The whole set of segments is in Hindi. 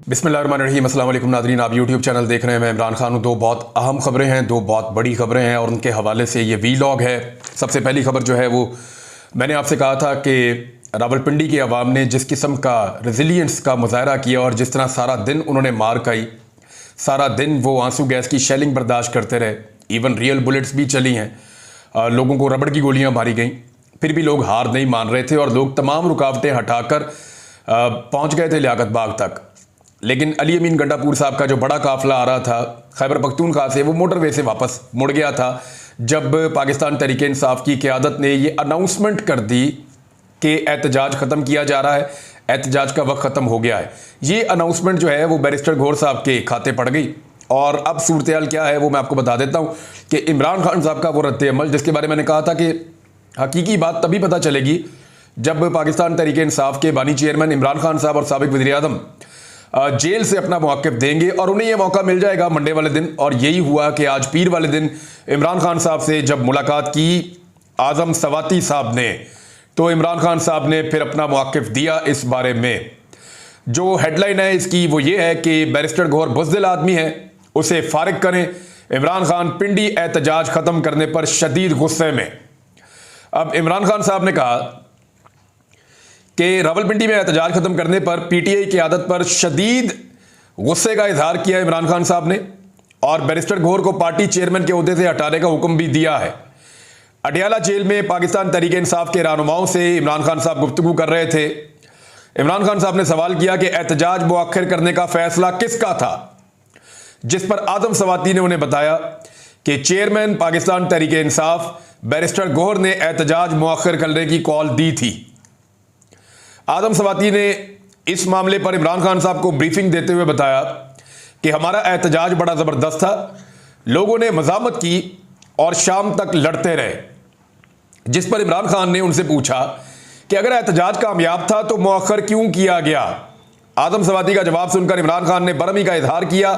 बिस्मिल्लाहिर्रहमानिर्रहीम। अस्सलाम वालेकुम नाज़रीन, आप यूट्यूब चैनल देख रहे हैं। मैं इमरान खान हूँ। दो बहुत अहम खबरें हैं, दो बहुत बड़ी खबरें हैं और उनके हवाले से ये वीलॉग है। सबसे पहली खबर जो है वो मैंने आपसे कहा था कि रावलपिंडी के अवाम ने जिस किस्म का रेजिलियंस का मुजाहरा किया और जिस तरह सारा दिन उन्होंने मार खाई, सारा दिन वो आंसू गैस की शेलिंग बर्दाश्त करते रहे, इवन रियल बुलेट्स भी चली हैं, लोगों को रबड़ की गोलियाँ मारी गई, फिर भी लोग हार नहीं मान रहे थे और लोग तमाम रुकावटें हटाकर पहुँच गए थे लियाकत बाग तक। लेकिन अली अमीन गंडापुर साहब का जो बड़ा काफिला आ रहा था खैबर पख्तूनख्वा से, वो मोटरवे से वापस मुड़ गया था जब पाकिस्तान तहरीक इंसाफ की क़यादत ने ये अनाउंसमेंट कर दी कि एहतजाज ख़त्म किया जा रहा है, एहतजाज का वक्त ख़त्म हो गया है। ये अनाउंसमेंट जो है वो बैरिस्टर गौहर साहब के खाते पड़ गई और अब सूरत हाल क्या है वो मैं आपको बता देता हूँ कि इमरान खान साहब का वो रद्द-ए-अमल, जिसके बारे में मैंने कहा था कि हकीकी बात तभी पता चलेगी जब पाकिस्तान तहरीक इंसाफ के बानी चेयरमैन इमरान खान साहब और साबिक वज़ीर-ए-आज़म जेल से अपना मौक़िफ़ देंगे और उन्हें यह मौका मिल जाएगा मंडे वाले दिन। और यही हुआ कि आज पीर वाले दिन इमरान खान साहब से जब मुलाकात की आज़म सवाती साहब ने, तो इमरान खान साहब ने फिर अपना मौक़िफ़ दिया इस बारे में। जो हेडलाइन है इसकी वो ये है कि बैरिस्टर गौहर बुज़दिल आदमी है, उसे फारिग करें। इमरान खान पिंडी एहतजाज ख़त्म करने पर शदीद गुस्से में। अब इमरान खान साहब ने कहा कि रावलपिंडी में एहतजाज खत्म करने पर पीटीआई की आदत पर शदीद गुस्से का इजहार किया इमरान खान साहब ने और बैरिस्टर गौहर को पार्टी चेयरमैन के ओहदे से हटाने का हुक्म भी दिया है। अडियाला जेल में पाकिस्तान तहरीक इंसाफ के रहनुमाओं से इमरान खान साहब गुफ्तगू कर रहे थे। इमरान खान साहब ने सवाल किया कि एहतजाज मुअख्खर करने का फैसला किसका था, जिस पर आज़म सवाती ने उन्हें बताया कि चेयरमैन पाकिस्तान तहरीक इंसाफ बैरिस्टर गौहर ने एहतजाज मुअख्खर करने की कॉल दी थी। आज़म सवाती ने इस मामले पर इमरान खान साहब को ब्रीफिंग देते हुए बताया कि हमारा एहतजाज बड़ा ज़बरदस्त था, लोगों ने मज़ामत की और शाम तक लड़ते रहे। जिस पर इमरान खान ने उनसे पूछा कि अगर एहतजाज कामयाब था तो मुअख्खर क्यों किया गया। आज़म सवाती का जवाब सुनकर इमरान खान ने बरहमी का इजहार किया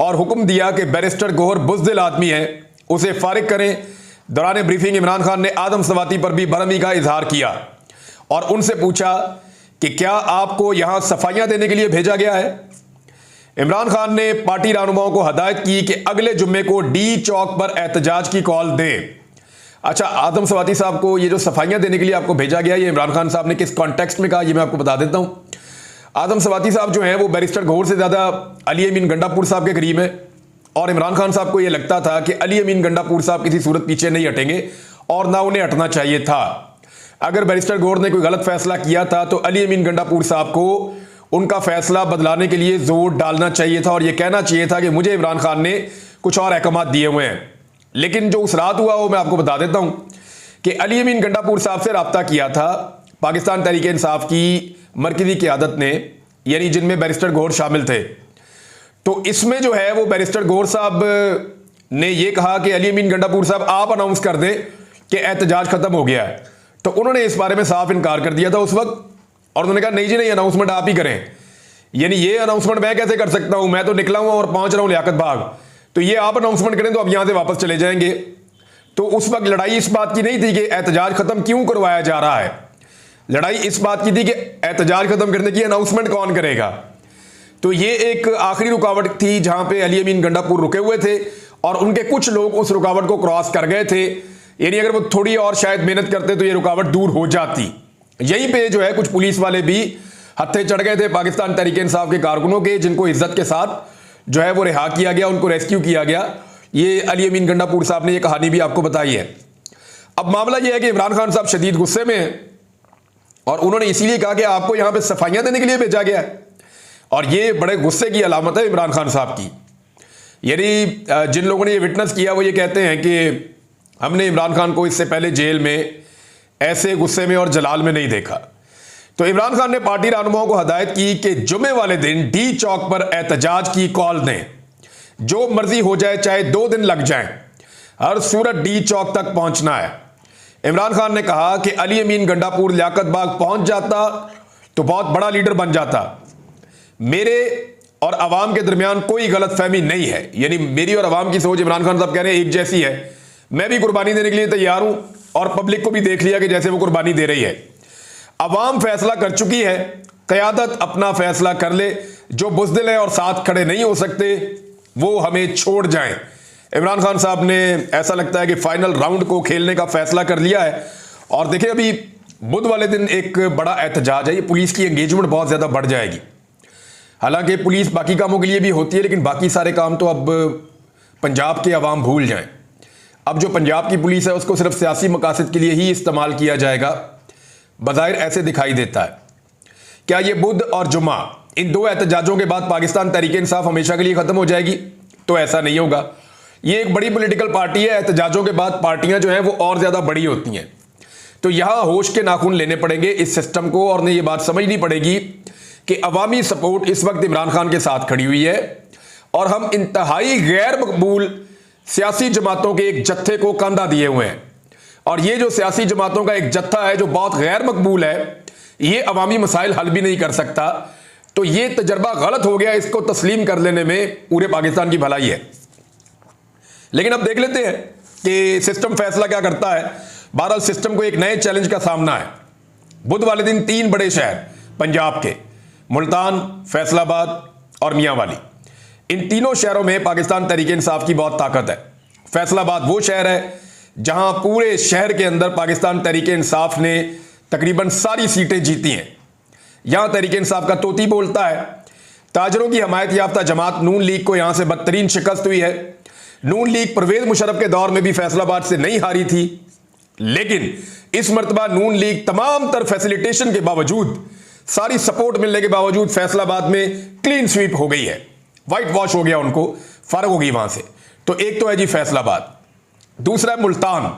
और हुक्म दिया कि बैरिस्टर गौहर बुज़दिल आदमी है, उसे फारिग करें। दौरान ब्रीफिंग इमरान खान ने आज़म सवाती पर भी बरहमी का इजहार किया और उनसे पूछा कि क्या आपको यहां सफाइयां देने के लिए भेजा गया है। इमरान खान ने पार्टी रहनुमाओं को हदायत की कि अगले जुम्मे को डी चौक पर एहतजाज की कॉल दें। अच्छा, आज़म सवाती साहब को ये जो सफाइयां देने के लिए आपको भेजा गया, ये इमरान खान साहब ने किस कॉन्टेक्स्ट में कहा, ये मैं आपको बता देता हूं। आज़म सवाती साहब जो हैं वो बैरिस्टर गौहर से ज़्यादा अली अमीन गंडापुर साहब के करीब है और इमरान खान साहब को यह लगता था कि अली अमीन गंडापुर साहब किसी सूरत पीछे नहीं हटेंगे और ना उन्हें हटना चाहिए था। अगर बैरिस्टर गौहर ने कोई गलत फैसला किया था तो अली अमीन गंडापुर साहब को उनका फैसला बदलाने के लिए जोर डालना चाहिए था और यह कहना चाहिए था कि मुझे इमरान खान ने कुछ और अहकाम दिए हुए हैं। लेकिन जो उस रात हुआ वो मैं आपको बता देता हूं कि अली अमीन गंडापुर साहब से रब्ता किया था पाकिस्तान तहरीक इंसाफ की मरकजी क़यादत ने, यानी जिनमें बैरिस्टर गौहर शामिल थे। तो इसमें जो है वो बैरिस्टर गौहर साहब ने यह कहा कि अली अमीन गंडापुर साहब आप अनाउंस कर दें कि एहतजाज खत्म हो गया है। तो उन्होंने इस बारे में साफ इनकार कर दिया था उस वक्त और उन्होंने कहा नहीं जी नहीं, अनाउंसमेंट आप ही करें। यानी ये अनाउंसमेंट मैं कैसे कर सकता हूं, मैं तो निकला हूं और पहुंच रहा हूं लियाकत बाग, तो ये आप अनाउंसमेंट करें तो अब यहां से वापस चले जाएंगे। तो उस वक्त लड़ाई इस बात की नहीं थी कि एहतजाज खत्म क्यों करवाया जा रहा है, लड़ाई इस बात की थी कि एहतजाज खत्म करने की अनाउंसमेंट कौन करेगा। तो ये एक आखिरी रुकावट थी जहां पे अली अमीन गंडापुर रुके हुए थे और उनके कुछ लोग उस रुकावट को क्रॉस कर गए थे। यानी अगर वो थोड़ी और शायद मेहनत करते तो ये रुकावट दूर हो जाती। यहीं पे जो है कुछ पुलिस वाले भी हत्थे चढ़ गए थे पाकिस्तान तहरीक इंसाफ के कारकुनों के, जिनको इज्जत के साथ जो है वो रिहा किया गया, उनको रेस्क्यू किया गया। ये अली अमीन गंडापुर साहब ने ये कहानी भी आपको बताई है। अब मामला यह है कि इमरान खान साहब शदीद गुस्से में हैं और उन्होंने इसीलिए कहा कि आपको यहां पर सफाइयां देने के लिए भेजा गया है और ये बड़े गुस्से की अलामत है इमरान खान साहब की। यानी जिन लोगों ने ये विटनेस किया वो ये कहते हैं कि हमने इमरान खान को इससे पहले जेल में ऐसे गुस्से में और जलाल में नहीं देखा। तो इमरान खान ने पार्टी रहनुमाओं को हदायत की कि जुमे वाले दिन डी चौक पर एहतजाज की कॉल दें, जो मर्जी हो जाए, चाहे 2 दिन लग जाएं, हर सूरत डी चौक तक पहुंचना है। इमरान खान ने कहा कि अली अमीन गंडापुर लियाकत बाग पहुंच जाता तो बहुत बड़ा लीडर बन जाता। मेरे और अवाम के दरमियान कोई गलत फहमी नहीं है, यानी मेरी और अवाम की सोच इमरान खान साहब कह रहे हैं एक जैसी है। मैं भी कुर्बानी देने के लिए तैयार हूं और पब्लिक को भी देख लिया कि जैसे वो कुर्बानी दे रही है। अवाम फैसला कर चुकी है, क़यादत अपना फैसला कर ले, जो बुज़दिल हैं और साथ खड़े नहीं हो सकते वो हमें छोड़ जाएं। इमरान खान साहब ने ऐसा लगता है कि फाइनल राउंड को खेलने का फैसला कर लिया है। और देखिए अभी बुध वाले दिन एक बड़ा एहतजाज है, ये पुलिस की एंगेजमेंट बहुत ज़्यादा बढ़ जाएगी। हालांकि पुलिस बाकी कामों के लिए भी होती है, लेकिन बाकी सारे काम तो अब पंजाब के अवाम भूल जाएं। अब जो पंजाब की पुलिस है उसको सिर्फ सियासी मकासद के लिए ही इस्तेमाल किया जाएगा, बज़ाहिर ऐसे दिखाई देता है। क्या ये बुध और जुमा इन दो एहतजाजों के बाद पाकिस्तान तहरीक इंसाफ हमेशा के लिए ख़त्म हो जाएगी? तो ऐसा नहीं होगा। ये एक बड़ी पॉलिटिकल पार्टी है, एहतजाजों के बाद पार्टियां जो हैं वो और ज़्यादा बड़ी होती हैं। तो यहां होश के नाखून लेने पड़ेंगे इस सिस्टम को, और ने ये बात समझनी पड़ेगी कि अवामी सपोर्ट इस वक्त इमरान खान के साथ खड़ी हुई है और हम इंतहाई गैर मकबूल सियासी जमातों के एक जत्थे को कंधा दिए हुए हैं। और ये जो सियासी जमातों का एक जत्था है जो बहुत गैर मकबूल है, ये अवामी मसाइल हल भी नहीं कर सकता। तो ये तजर्बा गलत हो गया, इसको तस्लीम कर लेने में पूरे पाकिस्तान की भलाई है। लेकिन अब देख लेते हैं कि सिस्टम फैसला क्या करता है। बहरहाल सिस्टम को एक नए चैलेंज का सामना है। बुध वाले दिन 3 बड़े शहर पंजाब के, मुल्तान, फैसलाबाद और मियांवाली, इन तीनों शहरों में पाकिस्तान तहरीक इंसाफ की बहुत ताकत है। फैसलाबाद वो शहर है जहां पूरे शहर के अंदर पाकिस्तान तहरीक इंसाफ ने तकरीबन सारी सीटें जीती हैं। यहां तहरीक इंसाफ का तोती बोलता है। ताजरों की हमायत याफ्ता जमात नून लीग को यहां से बदतरीन शिकस्त हुई है। नून लीग परवेज मुशर्रफ के दौर में भी फैसलाबाद से नहीं हारी थी, लेकिन इस मरतबा नून लीग तमाम तर फैसिलिटेशन के बावजूद, सारी सपोर्ट मिलने के बावजूद फैसलाबाद में क्लीन स्वीप हो गई है, वाइट वॉश हो गया, उनको फर्क हो गई वहां से। तो एक तो है जी फैसलाबाद, दूसरा है मुल्तान।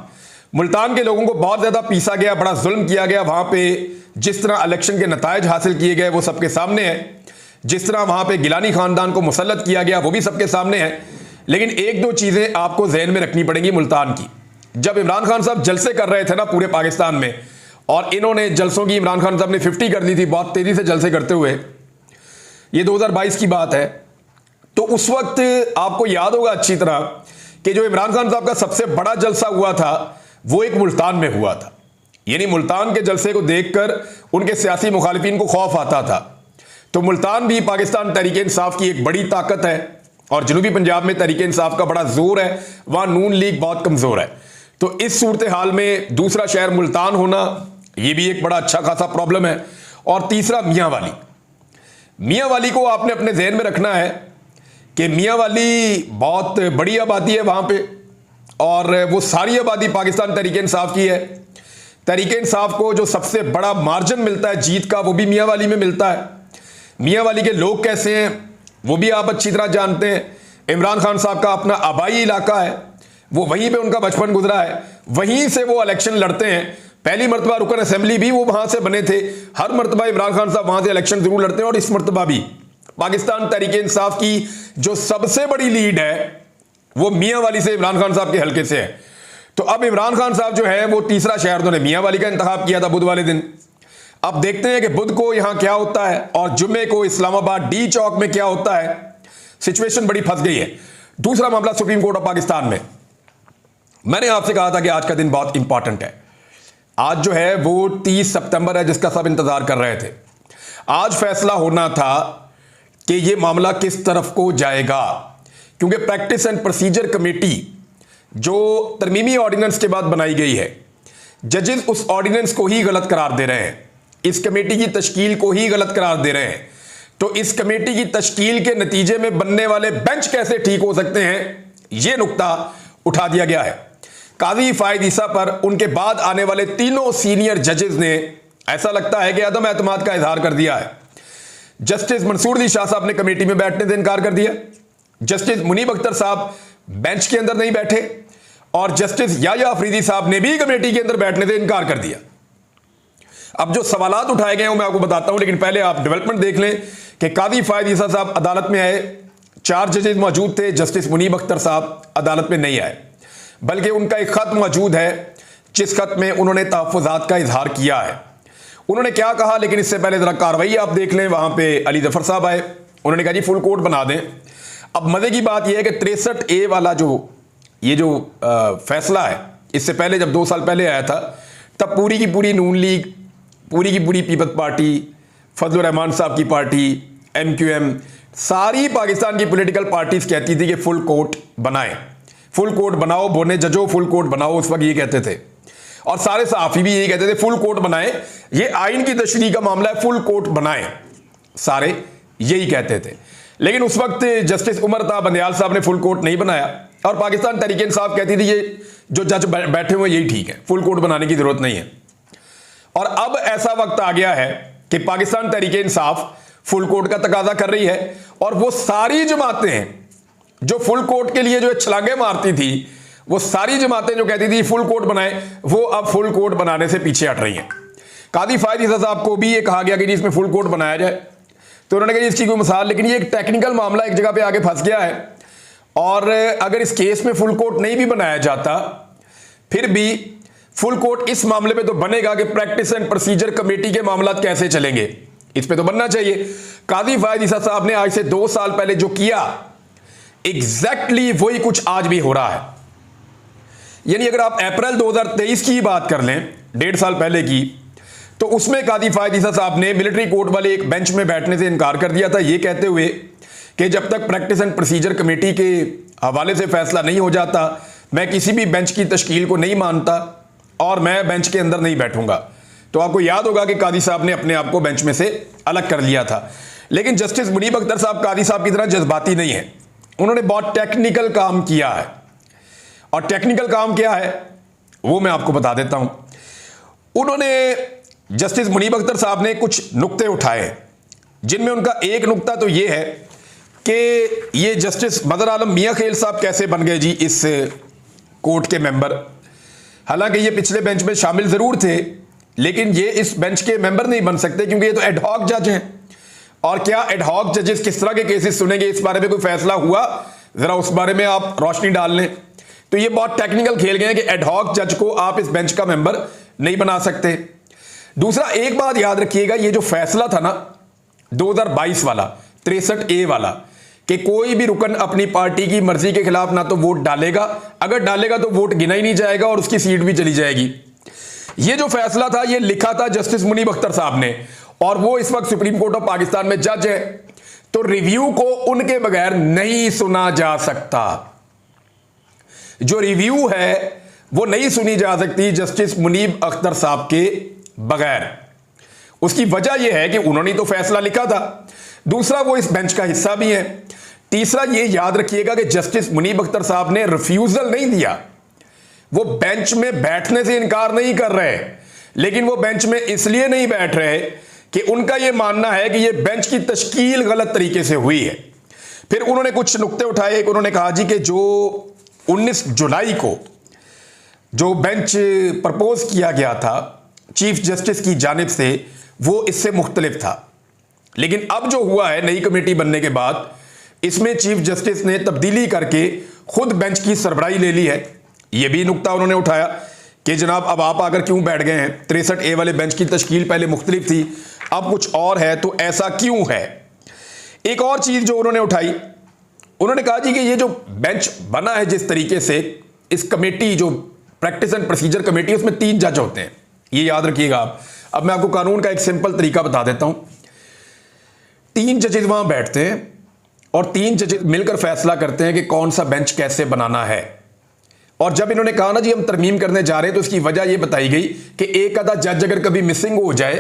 मुल्तान के लोगों को बहुत ज्यादा पीसा गया, बड़ा जुल्म किया गया। वहां पे जिस तरह इलेक्शन के नतायज हासिल किए गए वो सबके सामने है। जिस तरह वहां पे गिलानी खानदान को मुसल्लत किया गया वो भी सबके सामने है। लेकिन एक दो चीजें आपको जहन में रखनी पड़ेंगी मुल्तान की। जब इमरान खान साहब जलसे कर रहे थे ना पूरे पाकिस्तान में, और इन्होंने जलसों की इमरान खान साहब ने 50 कर दी थी बहुत तेजी से जलसे करते हुए, ये 2022 की बात है। तो उस वक्त आपको याद होगा अच्छी तरह कि जो इमरान खान साहब का सबसे बड़ा जलसा हुआ था वो एक मुल्तान में हुआ था। यानी मुल्तान के जलसे को देखकर उनके सियासी मुखालिफिन को खौफ आता था। तो मुल्तान भी पाकिस्तान तहरीक इंसाफ की एक बड़ी ताकत है, और जनूबी पंजाब में तहरीक इंसाफ का बड़ा जोर है, वहां नून लीग बहुत कमजोर है। तो इस सूरत हाल में दूसरा शहर मुल्तान होना यह भी एक बड़ा अच्छा खासा प्रॉब्लम है। और तीसरा मियांवाली। मियांवाली को आपने अपने जहन में रखना है कि मियांवाली बहुत बड़ी आबादी है वहां पे, और वो सारी आबादी पाकिस्तान तहरीक इंसाफ की है। तहरीक इंसाफ को जो सबसे बड़ा मार्जिन मिलता है जीत का वो भी मियांवाली में मिलता है। मियांवाली के लोग कैसे हैं वो भी आप अच्छी तरह जानते हैं। इमरान खान साहब का अपना आबाई इलाका है, वो वहीं पे उनका बचपन गुजरा है, वहीं से वो इलेक्शन लड़ते हैं। पहली मरतबा रुकन असेंबली भी वो वहां से बने थे। हर मरतबा इमरान खान साहब वहां से इलेक्शन जरूर लड़ते हैं, और इस मरतबा भी पाकिस्तान तहरीक इंसाफ की जो सबसे बड़ी लीड है वो मियांवाली से, इमरान खान साहब के हल्के से है। तो अब इमरान खान साहब जो है वो तीसरा शहर उन्होंने मियांवाली का इंतखाब किया था बुध वाले दिन। अब देखते हैं कि बुध को यहां क्या होता है और जुम्मे को इस्लामाबाद डी चौक में क्या होता है। सिचुएशन बड़ी फंस गई है। दूसरा मामला सुप्रीम कोर्ट ऑफ पाकिस्तान में। मैंने आपसे कहा था कि आज का दिन बहुत इंपॉर्टेंट है। आज जो है वो 30 सितंबर है जिसका सब इंतजार कर रहे थे। आज फैसला होना था कि यह मामला किस तरफ को जाएगा, क्योंकि प्रैक्टिस एंड प्रोसीजर कमेटी जो तरमीमी ऑर्डिनेंस के बाद बनाई गई है, जजेस उस ऑर्डिनेंस को ही गलत करार दे रहे हैं, इस कमेटी की तश्कील को ही गलत करार दे रहे हैं। तो इस कमेटी की तश्कील के नतीजे में बनने वाले बेंच कैसे ठीक हो सकते हैं, यह नुक्ता उठा दिया गया है। काजी फायद ईसा पर उनके बाद आने वाले तीनों सीनियर जजेस ने ऐसा लगता है कि अदम एतमाद का इजहार कर दिया है। जस्टिस मंसूर दी शाह साहब ने कमेटी में बैठने से इनकार कर दिया। जस्टिस मुनीब अख्तर साहब बेंच के अंदर नहीं बैठे, और जस्टिस याया अफरीदी साहब ने भी कमेटी के अंदर बैठने से इनकार कर दिया। अब जो सवालात उठाए गए हैं मैं आपको बताता हूं, लेकिन पहले आप डेवलपमेंट देख लें कि काजी फायद ईसा साहब अदालत में आए, 4 जजेस मौजूद थे, जस्टिस मुनीब अख्तर साहब अदालत में नहीं आए, बल्कि उनका एक खत मौजूद है जिस खत में उन्होंने तहफ़्फ़ुज़ात का इजहार किया है। उन्होंने क्या कहा, लेकिन इससे पहले जरा कार्रवाई आप देख लें। वहां पे अली जफर साहब आए, उन्होंने कहा जी फुल कोर्ट बना दें। अब मजे की बात यह है कि 63A वाला जो फैसला है, इससे पहले जब 2 साल पहले आया था तब पूरी की पूरी नून लीग, पूरी की पूरी पीपल्स पार्टी, फजलुर रहमान साहब की पार्टी, MQM, सारी पाकिस्तान की पॉलिटिकल पार्टीज कहती थी कि फुल कोर्ट बनाएं, फुल कोर्ट बनाओ, बोने जजो फुल कोर्ट बनाओ, उस वक्त ये कहते थे। और सारे सहाफ़ी भी यही कहते थे फुल कोर्ट बनाएं, ये आइन की तशरीह का मामला है, फुल कोर्ट बनाएं, सारे यही कहते थे। लेकिन उस वक्त जस्टिस उमर ता बंदयाल साहब ने फुल कोर्ट नहीं बनाया और पाकिस्तान तहरीक इंसाफ कहती थी ये जो जज बैठे हुए यही ठीक है, फुल कोर्ट बनाने की जरूरत नहीं है। और अब ऐसा वक्त आ गया है कि पाकिस्तान तहरीक इंसाफ फुल कोर्ट का तकाजा कर रही है और वो सारी जमातें जो फुल कोर्ट के लिए जो छलांगे मारती थी, वो सारी जमातें जो कहती थी फुल कोर्ट बनाए, वो अब फुल कोर्ट बनाने से पीछे हट रही हैं। कादी फायद ईसा साहब को भी ये कहा गया कि जी इसमें फुल कोर्ट बनाया जाए, तो उन्होंने कहा इसकी कोई मिसाल, लेकिन ये एक टेक्निकल मामला एक जगह पे आगे फंस गया है और अगर इस केस में फुल कोर्ट नहीं भी बनाया जाता फिर भी फुल कोर्ट इस मामले पे तो बनेगा कि प्रैक्टिस एंड प्रोसीजर कमेटी के मामला कैसे चलेंगे, इस पे तो बनना चाहिए। कादी फायद ईसा साहब ने आज से 2 साल पहले जो किया एग्जैक्टली वही कुछ आज भी हो रहा है। यानी अगर आप अप्रैल 2023 की बात कर लें, 1.5 साल पहले की, तो उसमें कादी फायद ईसा साहब ने मिलिट्री कोर्ट वाले एक बेंच में बैठने से इनकार कर दिया था, ये कहते हुए कि जब तक प्रैक्टिस एंड प्रोसीजर कमेटी के हवाले से फैसला नहीं हो जाता मैं किसी भी बेंच की तश्कील को नहीं मानता और मैं बेंच के अंदर नहीं बैठूंगा। तो आपको याद होगा कि कादी साहब ने अपने आप को बेंच में से अलग कर लिया था। लेकिन जस्टिस मुनीब अख्तर साहब कादी साहब की तरह जज्बाती नहीं है, उन्होंने बहुत टेक्निकल काम किया है। और टेक्निकल काम क्या है वो मैं आपको बता देता हूं। उन्होंने जस्टिस मुनीब अख्तर साहब ने कुछ नुक्ते उठाए, जिनमें उनका एक नुक्ता तो ये है कि ये जस्टिस बदर आलम मियां खेल साहब कैसे बन गए जी इस कोर्ट के मेंबर। हालांकि ये पिछले बेंच में शामिल जरूर थे, लेकिन ये इस बेंच के मेंबर नहीं बन सकते क्योंकि ये तो एडहॉक जज हैं। और क्या एडहॉक जजेस किस तरह के केसेस सुनेंगे, इस बारे में कोई फैसला हुआ, जरा उस बारे में आप रोशनी डाल लें। तो ये बहुत टेक्निकल खेल गए हैं कि एडहॉक जज को आप इस बेंच का मेंबर नहीं बना सकते। दूसरा, एक बात याद रखिएगा, ये जो फैसला था ना 2022 वाला 63A वाला, कि कोई भी रुकन अपनी पार्टी की मर्जी के खिलाफ ना तो वोट डालेगा, अगर डालेगा तो वोट गिना ही नहीं जाएगा और उसकी सीट भी चली जाएगी। ये जो फैसला था ये लिखा था जस्टिस मुनीब अख्तर साहब ने, और वो इस वक्त सुप्रीम कोर्ट ऑफ पाकिस्तान में जज है, तो रिव्यू को उनके बगैर नहीं सुना जा सकता। जो रिव्यू है वो नहीं सुनी जा सकती जस्टिस मुनीब अख्तर साहब के बगैर। उसकी वजह यह है कि उन्होंने तो फैसला लिखा था, दूसरा वो इस बेंच का हिस्सा भी है, तीसरा ये याद रखिएगा कि जस्टिस मुनीब अख्तर साहब ने रिफ्यूजल नहीं दिया, वो बेंच में बैठने से इनकार नहीं कर रहे, लेकिन वो बेंच में इसलिए नहीं बैठ रहे कि उनका यह मानना है कि यह बेंच की तश्कील गलत तरीके से हुई है। फिर उन्होंने कुछ नुक्ते उठाए। एक उन्होंने कहा जी कि जो 19 जुलाई को जो बेंच प्रपोज किया गया था चीफ जस्टिस की जानिब से वो इससे मुख्तलिफ था, लेकिन अब जो हुआ है नई कमेटी बनने के बाद इसमें चीफ जस्टिस ने तब्दीली करके खुद बेंच की सरबराही ले ली है। यह भी नुक्ता उन्होंने उठाया कि जनाब अब आप आकर क्यों बैठ गए हैं, 63A वाले बेंच की तश्कील पहले मुख्तलिफ थी अब कुछ और है, तो ऐसा क्यों है। एक और चीज जो उन्होंने उठाई, उन्होंने कहा जी कि ये जो बेंच बना है जिस तरीके से, इस कमेटी जो प्रैक्टिस एंड प्रोसीजर कमेटी, उसमें 3 जज होते हैं, ये याद रखिएगा आप। अब मैं आपको कानून का एक सिंपल तरीका बता देता हूं। 3 जजेस वहां बैठते हैं और 3 जजेस मिलकर फैसला करते हैं कि कौन सा बेंच कैसे बनाना है। और जब इन्होंने कहा ना जी हम तरमीम करने जा रहे हैं, तो उसकी वजह यह बताई गई कि एक आधा जज अगर कभी मिसिंग हो जाए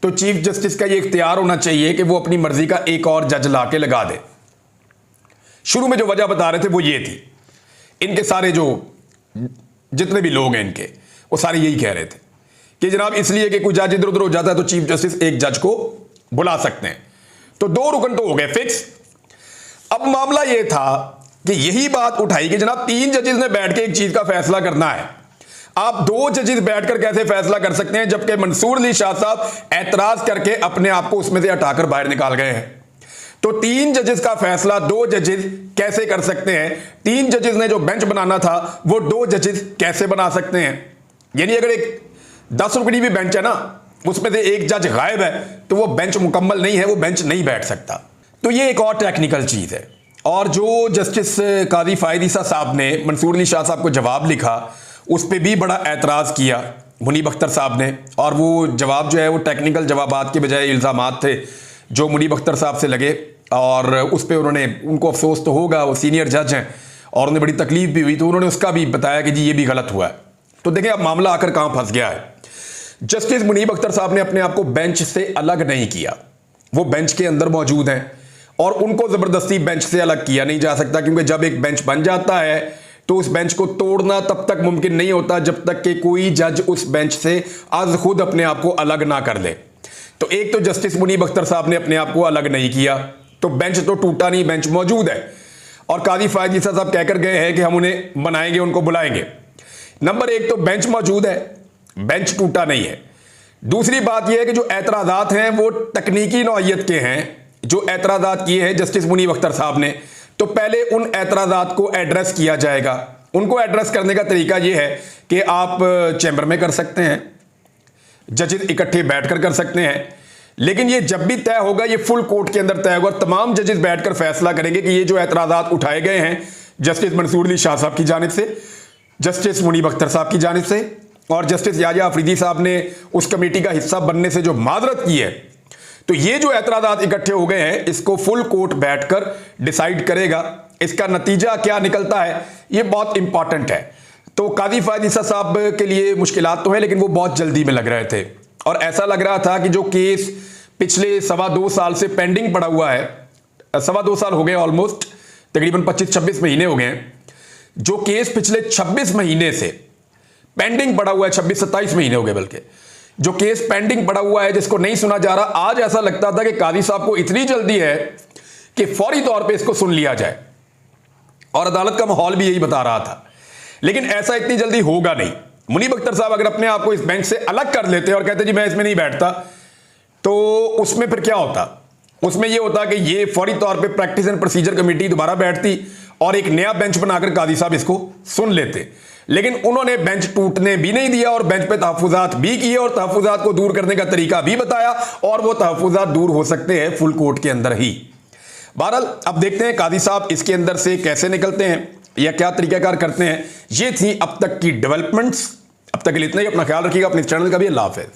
तो चीफ जस्टिस का यह इख्तियार होना चाहिए कि वो अपनी मर्जी का एक और जज ला के लगा दे। शुरू में जो वजह बता रहे थे वो ये थी, इनके सारे जो जितने भी लोग हैं इनके, वो सारे यही कह रहे थे कि जनाब इसलिए कि कोई जज इधर उधर हो जाता है तो चीफ जस्टिस एक जज को बुला सकते हैं। तो 2 रुकन तो हो गए फिक्स। अब मामला यह था कि यही बात उठाई कि जनाब 3 जजेस ने बैठ के एक चीज का फैसला करना है, आप 2 जजेस बैठकर कैसे फैसला कर सकते हैं, जबकि मंसूर अली शाह साहब एतराज करके अपने आप को उसमें से हटाकर बाहर निकाल गए हैं। तो 3 जजेस का फैसला 2 जजेस कैसे कर सकते हैं, 3 जजेस ने जो बेंच बनाना था वो 2 जजेस कैसे बना सकते हैं। यानी अगर एक 10 रुपये भी बेंच है ना, उसमें से एक जज गायब है तो वो बेंच मुकम्मल नहीं है, वो बेंच नहीं बैठ सकता। तो ये एक और टेक्निकल चीज है। और जो जस्टिस कादी फायद ईसा साहब ने मंसूर अली शाह साहब को जवाब लिखा, उस पर भी बड़ा एतराज़ किया मुनीब अख्तर साहब ने, और वो जवाब जो है वो टेक्निकल जवाबात के बजाय इल्ज़ामात थे। जो मुनीब अख्तर साहब से लगे, और उस पर उनको अफसोस तो होगा, वो सीनियर जज हैं और उन्हें बड़ी तकलीफ भी हुई, तो उन्होंने उसका भी बताया कि जी ये भी गलत हुआ है। तो देखें अब मामला आकर कहां फंस गया है। जस्टिस मुनीब अख्तर साहब ने अपने आप को बेंच से अलग नहीं किया, वो बेंच के अंदर मौजूद हैं और उनको जबरदस्ती बेंच से अलग किया नहीं जा सकता, क्योंकि जब एक बेंच बन जाता है तो उस बेंच को तोड़ना तब तक मुमकिन नहीं होता जब तक कि कोई जज उस बेंच से आज खुद अपने आप को अलग ना कर ले। तो एक तो जस्टिस मुनीब अख्तर साहब ने अपने आप को अलग नहीं किया, तो बेंच तो टूटा नहीं, बेंच मौजूद है और काजी फायद ईसा साहब कहकर गए हैं कि हम उन्हें बनाएंगे, उनको बुलाएंगे। नंबर एक तो बेंच मौजूद है, बेंच टूटा नहीं है। दूसरी बात यह है कि जो एतराज़ात हैं वो तकनीकी नौइयत के हैं, जो एतराज़ात किए हैं जस्टिस मुनीब अख्तर साहब ने, तो पहले उन एतराज़ात को एड्रेस किया जाएगा। उनको एड्रेस करने का तरीका यह है कि आप चैम्बर में कर सकते हैं, जजेस इकट्ठे बैठकर कर सकते हैं, लेकिन ये जब भी तय होगा ये फुल कोर्ट के अंदर तय होगा। तमाम जजेस बैठकर फैसला करेंगे कि ये जो एतराज़ात उठाए गए हैं जस्टिस मंसूर अली शाह साहब की जानिब से, जस्टिस मुनीब अख्तर साहब की जानिब से और जस्टिस याहिया अफरीदी साहब ने उस कमेटी का हिस्सा बनने से जो माजरत की है, तो ये जो एतराज़ात इकट्ठे हो गए हैं इसको फुल कोर्ट बैठकर डिसाइड करेगा। इसका नतीजा क्या निकलता है ये बहुत इंपॉर्टेंट है। तो काजी फायद ईसा साहब के लिए मुश्किलात तो है, लेकिन वो बहुत जल्दी में लग रहे थे और ऐसा लग रहा था कि जो केस पिछले 2.25 साल से पेंडिंग पड़ा हुआ है, 2.25 साल हो गए ऑलमोस्ट, तकरीबन 25-26 महीने हो गए हैं, जो केस पिछले 26 महीने से पेंडिंग पड़ा हुआ है, 26-27 महीने हो गए बल्कि, जो केस पेंडिंग पड़ा हुआ है जिसको नहीं सुना जा रहा, आज ऐसा लगता था कि काजी साहब को इतनी जल्दी है कि फौरी तौर पे इसको सुन लिया जाए और अदालत का माहौल भी यही बता रहा था, लेकिन ऐसा इतनी जल्दी होगा नहीं। मुनीब अख्तर साहब अगर अपने आप को इस बेंच से अलग कर लेते और कहते जी मैं इसमें नहीं बैठता, तो उसमें फिर क्या होता? उसमें यह होता कि ये फौरी तौर पे प्रैक्टिस एंड प्रोसीजर कमेटी दोबारा बैठती और एक नया बेंच बनाकर काजी साहब इसको सुन लेते, लेकिन उन्होंने बेंच टूटने भी नहीं दिया और बेंच पे तहफुजात भी किए और तहफुजात को दूर करने का तरीका भी बताया और वो तहफुजात दूर हो सकते हैं फुल कोर्ट के अंदर ही। बहरहाल अब देखते हैं काजी साहब इसके अंदर से कैसे निकलते हैं या क्या तरीकाकार करते हैं। ये थी अब तक की डेवलपमेंट्स। अब तक के लिए इतना ही। अपना ख्याल रखिएगा, अपने चैनल का भी। अल्लाह हाफ़िज़।